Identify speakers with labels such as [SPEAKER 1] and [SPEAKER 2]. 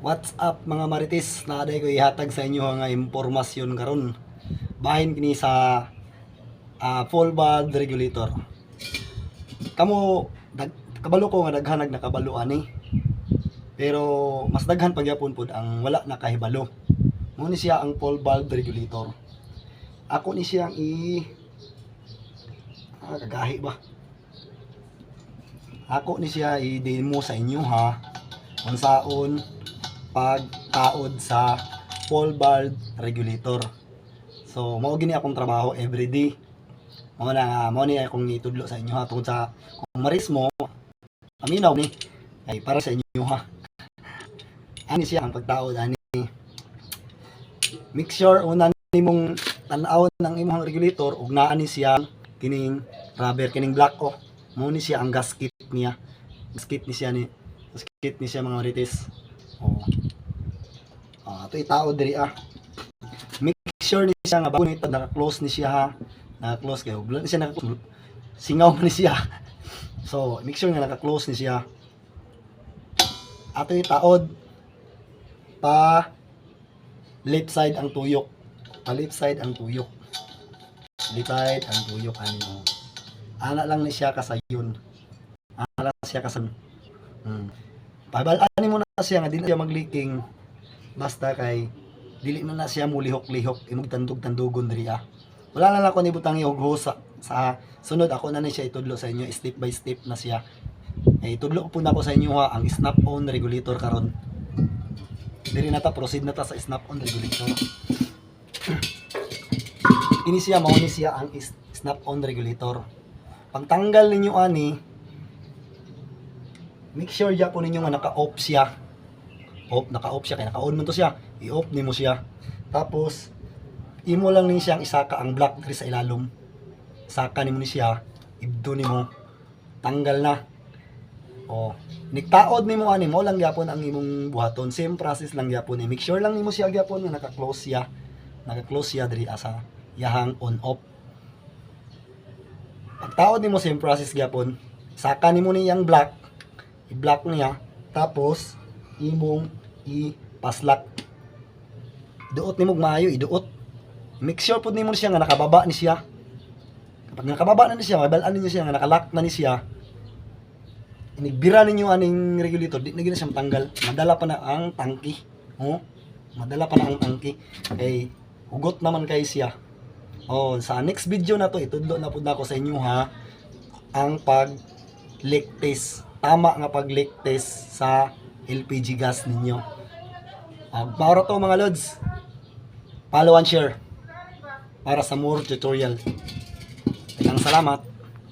[SPEAKER 1] What's up mga marites? Naaday ko ihatag sa inyo nga impormasyon karon. Bahin kini sa full valve regulator. Kamo kabalo ko nga daghanag nakabalo ani. Pero mas daghan pagyapon pud ang wala nakahibalo. Mo ni siya ang full valve regulator. Ako ni siyang kagahi ba? Ako ni siya i-demo sa inyo ha. Unsaon pagtaod sa full valve regulator. So mao gini akong trabaho everyday. Mao ni akong itudlo sa inyo ha tungod sa kung maris mo aminaw ni ay para sa inyo ha. Ani siya ang pagtaod ani. Make sure una nimong tan-awon ng imong regulator ug naa ni siya kining rubber kining black oh. Mao ni siya ang gasket niya. Gasket ni siya mga marites. Oh. Ito itaod diri Make sure ni siya nga bago nito naka-close ni siya ha. Naka-close kayo. Wala ni siya singaw ni siya. So, make sure nga naka-close ni siya. Ato itaod pa left side ang tuyok. Pa left side ang tuyok. Left side ang tuyok ano. Ana lang ni siya kasayon. Ana lang siya kasan. Pabalaan mo na siya nga di na siya mag-leaking. Basta kay dili na siya mulihok-lihok imong tandog-tandugon diri Wala na lang ko ni butang ihugho sa sunod ako na ni siya itudlo sa inyo step by step na siya. Itudlo ko po na ko sa inyo ha ang snap-on regulator karon. Diri na ta proceed na ta sa snap-on regulator. Ini siya mao ni siya ang snap-on regulator. Pagtanggal ninyo ani make sure ya po ninyo nga naka-off siya. Naka-off siya kaya naka-on mo to siya. I-off nimo siya. Tapos imo lang ni siyang isaka ang black diri sa ilalom. Saka nimo ni siya, ibdo nimo. Tanggal na. Niktaod nimo ani mo lang gyapon ang imong buhaton. Same process lang gyapon. Make sure lang nimo siya gyapon nga naka-close siya. Naka-close siya diri sa yahang on off. Pagtaod nimo same process gyapon. Saka nimo niyang black, i-black niya tapos imong i-paslak. Duot nimo maayo, iduot. Make sure pud nimo siya nga nakababa ni siya. Kapag nakababa na ni siya, mabalaan niyo siya nga nakalock na ni siya. Inigbira ninyo aning regulator, di na gina siya matanggal. Madala pa na ang tangki. Madala pa na ang tangki. Kay hugot naman kay siya. Sa next video na to, itudlo na pud nako sa inyo ha ang pag leak test. Tama nga pag leak test sa LPG gas ninyo. Para to mga lods. Follow and share para sa more tutorial. Salamat.